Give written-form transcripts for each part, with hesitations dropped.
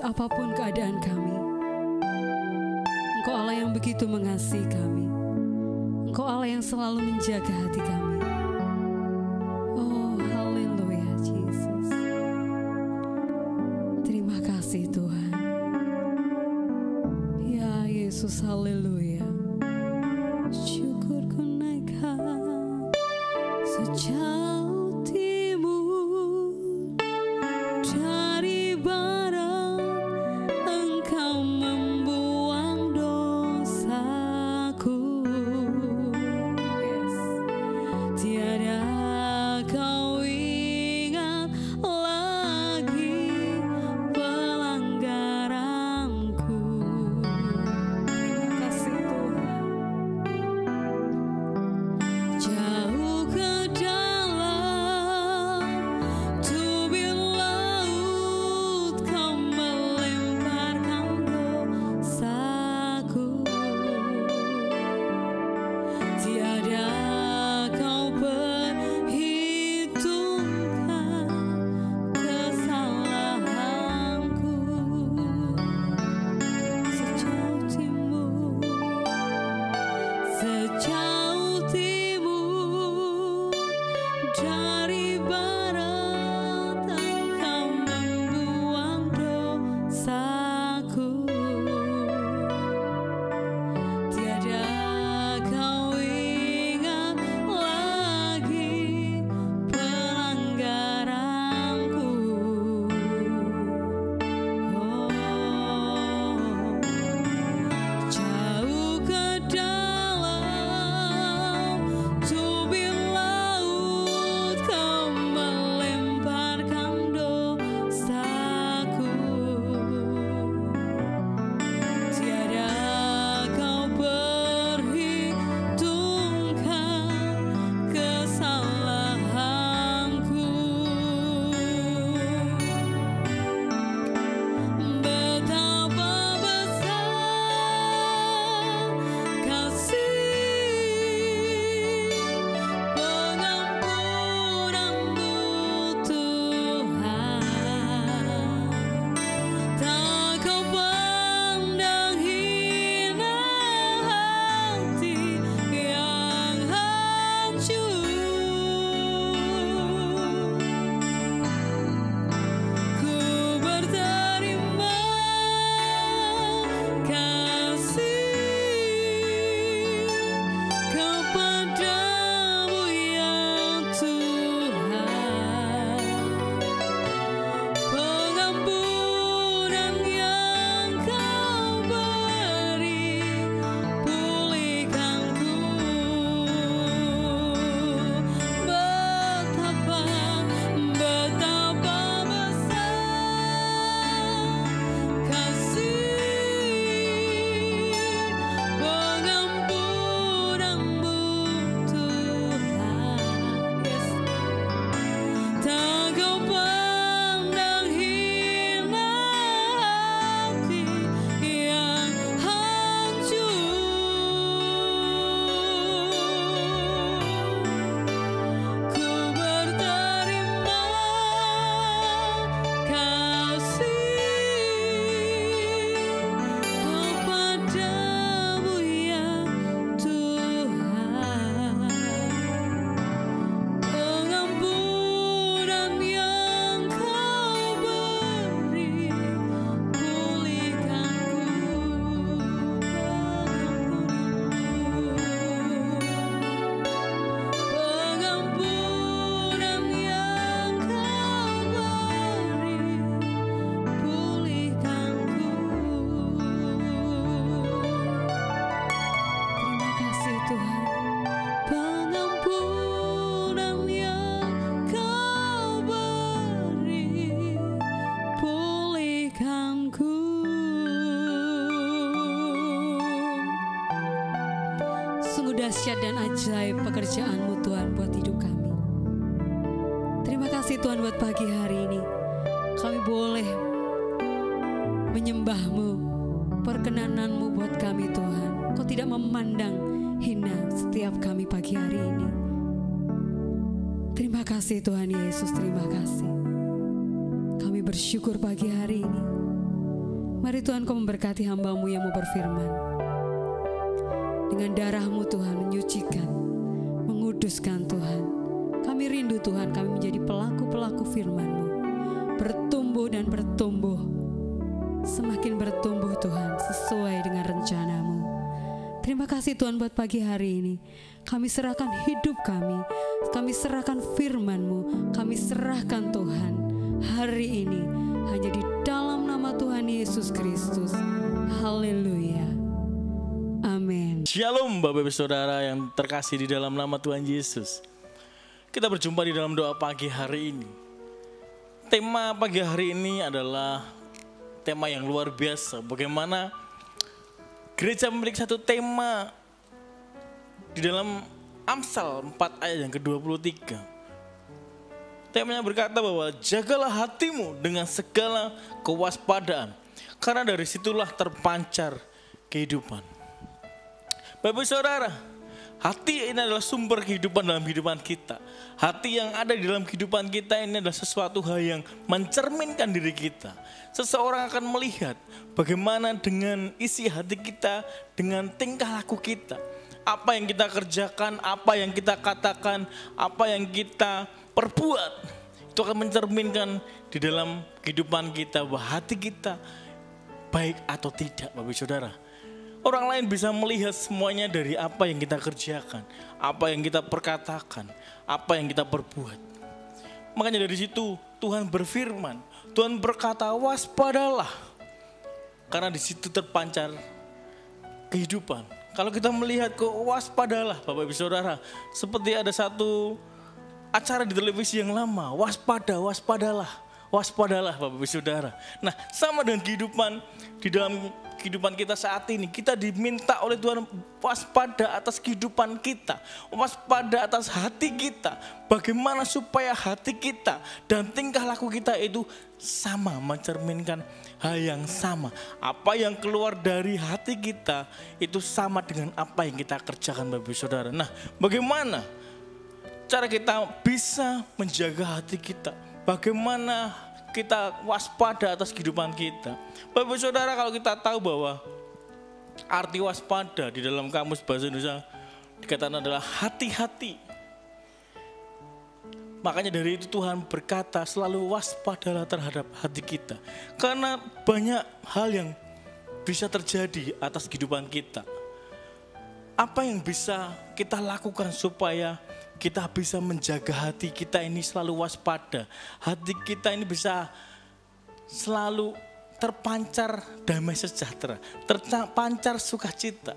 Apapun keadaan kami, Engkau Allah yang begitu mengasihi kami. Engkau Allah yang selalu menjaga hati kami. Oh, haleluya Yesus. Terima kasih Tuhan. Ya Yesus, haleluya. Syukurku naikkan sejauh timur dari barat. Pelanggaranku dahsyat dan ajaib pekerjaan-Mu Tuhan buat hidup kami. Terima kasih Tuhan buat pagi hari ini. Kami boleh menyembah-Mu, perkenanan-Mu buat kami Tuhan. Kau tidak memandang hina setiap kami pagi hari ini. Terima kasih Tuhan Yesus, terima kasih. Kami bersyukur pagi hari ini. Mari Tuhan Kau memberkati hamba-Mu yang mau berfirman. Dengan darah-Mu Tuhan menyucikan, menguduskan Tuhan. Kami rindu Tuhan, kami menjadi pelaku-pelaku firman-Mu. Bertumbuh dan bertumbuh. Semakin bertumbuh Tuhan sesuai dengan rencana-Mu. Terima kasih Tuhan buat pagi hari ini. Kami serahkan hidup kami serahkan firman-Mu, kami serahkan Tuhan hari ini hanya di dalam nama Tuhan Yesus Kristus. Haleluya. Amin. Shalom Bapak Ibu Saudara yang terkasih di dalam nama Tuhan Yesus. Kita berjumpa di dalam doa pagi hari ini. Tema pagi hari ini adalah tema yang luar biasa. Bagaimana gereja memiliki satu tema di dalam Amsal 4 ayat yang ke-23. Temanya berkata bahwa jagalah hatimu dengan segala kewaspadaan, karena dari situlah terpancar kehidupan. Bapak Saudara, hati ini adalah sumber kehidupan dalam kehidupan kita. Hati yang ada di dalam kehidupan kita ini adalah sesuatu hal yang mencerminkan diri kita. Seseorang akan melihat bagaimana dengan isi hati kita, dengan tingkah laku kita. Apa yang kita kerjakan, apa yang kita katakan, apa yang kita perbuat. Itu akan mencerminkan di dalam kehidupan kita bahwa hati kita baik atau tidak, Bapak Saudara. Orang lain bisa melihat semuanya dari apa yang kita kerjakan, apa yang kita perkatakan, apa yang kita perbuat. Makanya dari situ Tuhan berfirman, Tuhan berkata waspadalah, karena di situ terpancar kehidupan. Kalau kita melihat ke waspadalah Bapak Ibu Saudara, seperti ada satu acara di televisi yang lama, waspadalah Bapak Ibu Saudara. Nah, sama dengan kehidupan di dalam kehidupan kita saat ini, kita diminta oleh Tuhan waspada atas kehidupan kita, waspada atas hati kita. Bagaimana supaya hati kita dan tingkah laku kita itu sama, mencerminkan hal yang sama. Apa yang keluar dari hati kita itu sama dengan apa yang kita kerjakan, Bapak Saudara. Nah, bagaimana cara kita bisa menjaga hati kita? Bagaimana kita waspada atas kehidupan kita? Bapak Saudara, kalau kita tahu bahwa arti waspada di dalam kamus bahasa Indonesia dikatakan adalah hati-hati. Makanya dari itu Tuhan berkata selalu waspadalah terhadap hati kita. Karena banyak hal yang bisa terjadi atas kehidupan kita. Apa yang bisa kita lakukan supaya kita bisa menjaga hati kita ini selalu waspada. Hati kita ini bisa selalu terpancar damai sejahtera, terpancar sukacita.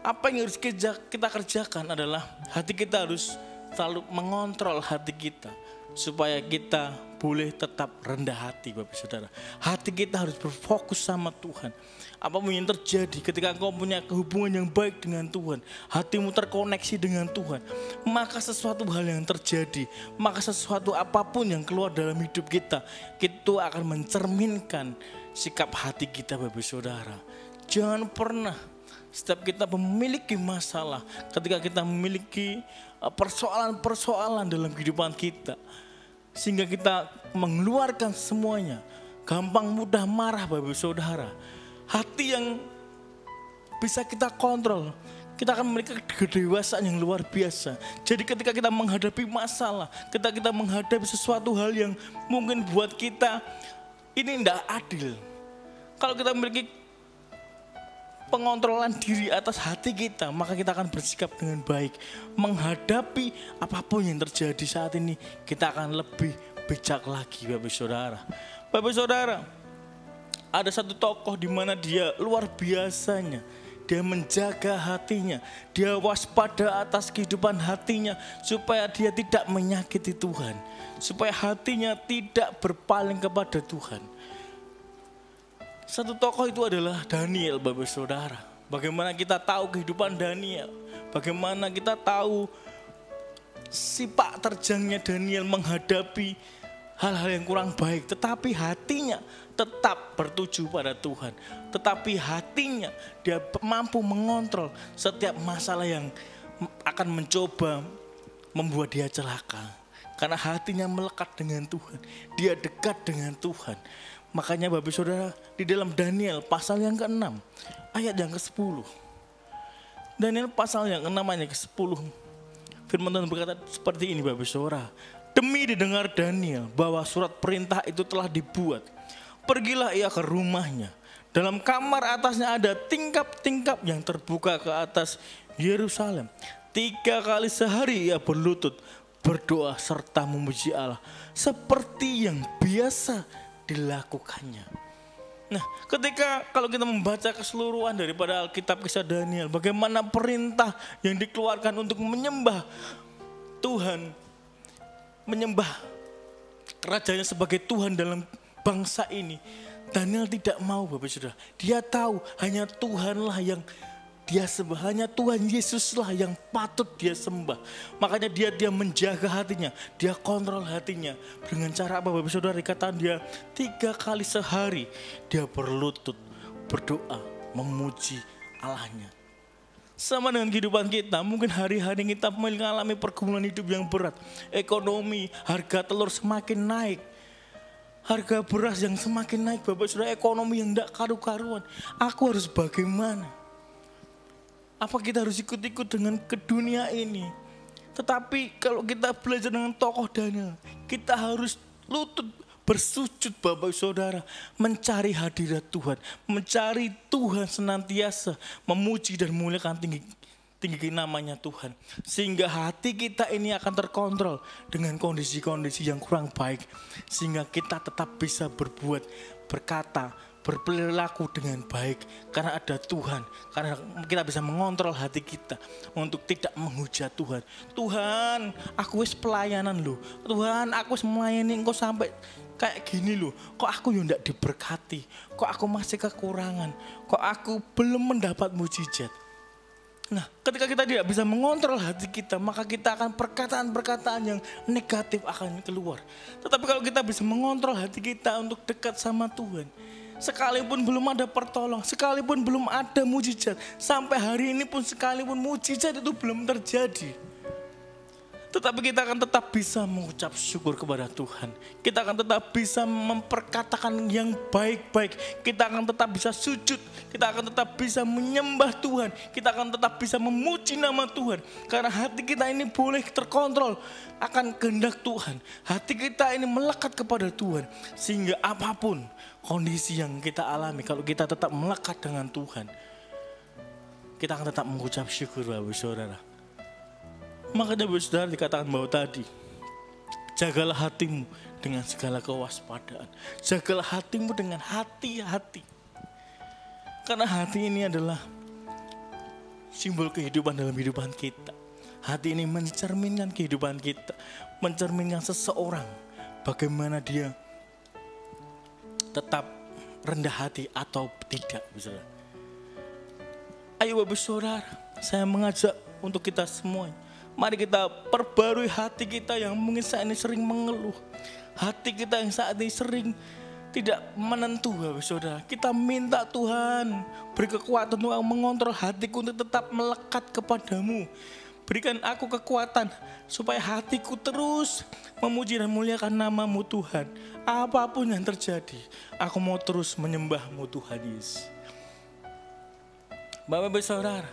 Apa yang harus kita kerjakan adalah hati kita harus selalu mengontrol hati kita supaya kita boleh tetap rendah hati, Bapak Saudara. Hati kita harus berfokus sama Tuhan. Apapun yang terjadi ketika engkau punya hubungan yang baik dengan Tuhan, hatimu terkoneksi dengan Tuhan, maka sesuatu hal yang terjadi, maka sesuatu apapun yang keluar dalam hidup kita, itu akan mencerminkan sikap hati kita, Bapak Saudara. Jangan pernah setiap kita memiliki masalah, ketika kita memiliki persoalan-persoalan dalam kehidupan kita, sehingga kita mengeluarkan semuanya, gampang mudah marah, Bapak Saudara. Hati yang bisa kita kontrol, kita akan memiliki kedewasaan yang luar biasa. Jadi ketika kita menghadapi masalah, ketika kita menghadapi sesuatu hal yang mungkin buat kita ini tidak adil, kalau kita memiliki pengontrolan diri atas hati kita, maka kita akan bersikap dengan baik. Menghadapi apapun yang terjadi saat ini, kita akan lebih bijak lagi, Bapak Saudara. Bapak Saudara, ada satu tokoh di mana dia luar biasanya. Dia menjaga hatinya, dia waspada atas kehidupan hatinya supaya dia tidak menyakiti Tuhan, supaya hatinya tidak berpaling kepada Tuhan. Satu tokoh itu adalah Daniel, Bapak Saudara. Bagaimana kita tahu kehidupan Daniel. Bagaimana kita tahu sifat terjangnya Daniel menghadapi hal-hal yang kurang baik. Tetapi hatinya tetap bertuju pada Tuhan. Tetapi hatinya dia mampu mengontrol setiap masalah yang akan mencoba membuat dia celaka. Karena hatinya melekat dengan Tuhan. Dia dekat dengan Tuhan. Makanya Bapak Saudara, di dalam Daniel pasal yang ke-6 ayat yang ke-10. Daniel pasal yang ke-6 ayat ke-10. Firman Tuhan berkata seperti ini Bapak Saudara. Demi didengar Daniel bahwa surat perintah itu telah dibuat. Pergilah ia ke rumahnya. Dalam kamar atasnya ada tingkap-tingkap yang terbuka ke atas Yerusalem. 3 kali sehari ia berlutut, berdoa serta memuji Allah. Seperti yang biasa dilakukannya. Nah, ketika kalau kita membaca keseluruhan daripada Alkitab kisah Daniel, bagaimana perintah yang dikeluarkan untuk menyembah Tuhan, menyembah kerajaannya sebagai Tuhan dalam bangsa ini, Daniel tidak mau Bapak Saudara. Dia tahu hanya Tuhanlah yang dia sembah, hanya Tuhan Yesuslah yang patut dia sembah. Makanya dia menjaga hatinya, dia kontrol hatinya. Dengan cara apa Bapak Saudara? Dikatakan dia 3 kali sehari dia berlutut, berdoa, memuji Allahnya. Sama dengan kehidupan kita, mungkin hari-hari kita mengalami pergumulan hidup yang berat. Ekonomi, harga telur semakin naik. Harga beras yang semakin naik Bapak Saudara, ekonomi yang tidak karu-karuan. Aku harus bagaimana? Apa kita harus ikut-ikut dengan ke dunia ini? Tetapi kalau kita belajar dengan tokoh Daniel, kita harus lutut bersujud Bapak Saudara, mencari hadirat Tuhan, mencari Tuhan senantiasa, memuji dan memuliakan tinggi namanya Tuhan. Sehingga hati kita ini akan terkontrol dengan kondisi-kondisi yang kurang baik. Sehingga kita tetap bisa berbuat, berkata, berperilaku dengan baik karena ada Tuhan, karena kita bisa mengontrol hati kita untuk tidak menghujat Tuhan. Tuhan, aku wis pelayanan loh. Tuhan, aku wis melayani engkau sampai kayak gini loh. Kok aku yang tidak diberkati? Kok aku masih kekurangan? Kok aku belum mendapat mujizat? Nah, ketika kita tidak bisa mengontrol hati kita, maka kita akan perkataan-perkataan yang negatif akan keluar. Tetapi kalau kita bisa mengontrol hati kita untuk dekat sama Tuhan, sekalipun belum ada pertolongan, sekalipun belum ada mujizat, sampai hari ini pun sekalipun mujizat itu belum terjadi, tetapi kita akan tetap bisa mengucap syukur kepada Tuhan. Kita akan tetap bisa memperkatakan yang baik-baik. Kita akan tetap bisa sujud. Kita akan tetap bisa menyembah Tuhan. Kita akan tetap bisa memuji nama Tuhan. Karena hati kita ini boleh terkontrol akan kehendak Tuhan. Hati kita ini melekat kepada Tuhan. Sehingga apapun kondisi yang kita alami, kalau kita tetap melekat dengan Tuhan, kita akan tetap mengucap syukur Bapak Saudara. Makanya Bapak Saudara dikatakan bahwa tadi, jagalah hatimu dengan segala kewaspadaan. Jagalah hatimu dengan hati-hati. Karena hati ini adalah simbol kehidupan dalam kehidupan kita. Hati ini mencerminkan kehidupan kita. Mencerminkan seseorang. Bagaimana dia tetap rendah hati atau tidak. Saudara. Ayo Bapak Saudara, saya mengajak untuk kita semuanya. Mari kita perbarui hati kita yang mungkin saat ini sering mengeluh. Hati kita yang saat ini sering tidak menentu Bapak Saudara. Kita minta Tuhan beri kekuatan untuk mengontrol hatiku untuk tetap melekat kepadamu. Berikan aku kekuatan supaya hatiku terus memuji dan memuliakan namamu Tuhan. Apapun yang terjadi, aku mau terus menyembahmu Tuhan Yesus. Bapak Saudara,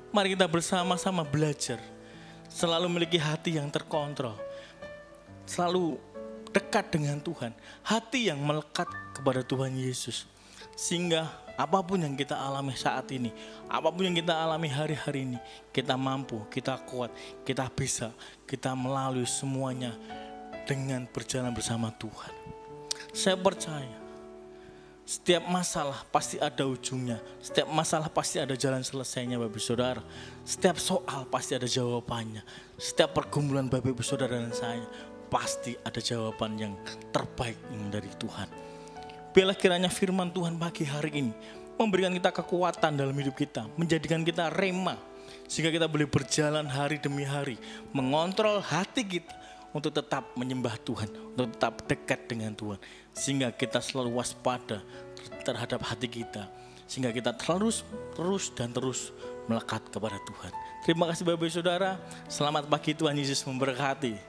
mari kita bersama-sama belajar selalu memiliki hati yang terkontrol, selalu dekat dengan Tuhan, hati yang melekat kepada Tuhan Yesus. Sehingga apapun yang kita alami saat ini, apapun yang kita alami hari-hari ini, kita mampu, kita kuat, kita bisa, kita melalui semuanya dengan berjalan bersama Tuhan. Saya percaya setiap masalah pasti ada ujungnya. Setiap masalah pasti ada jalan selesainya Bapak Saudara. Setiap soal pasti ada jawabannya. Setiap pergumulan Bapak Saudara dan saya pasti ada jawaban yang terbaik dari Tuhan. Biarlah kiranya firman Tuhan pagi hari ini memberikan kita kekuatan dalam hidup kita, menjadikan kita rema, sehingga kita boleh berjalan hari demi hari, mengontrol hati kita untuk tetap menyembah Tuhan, untuk tetap dekat dengan Tuhan, sehingga kita selalu waspada terhadap hati kita, sehingga kita terus melekat kepada Tuhan. Terima kasih Bapak Ibu Saudara, selamat pagi, Tuhan Yesus memberkati.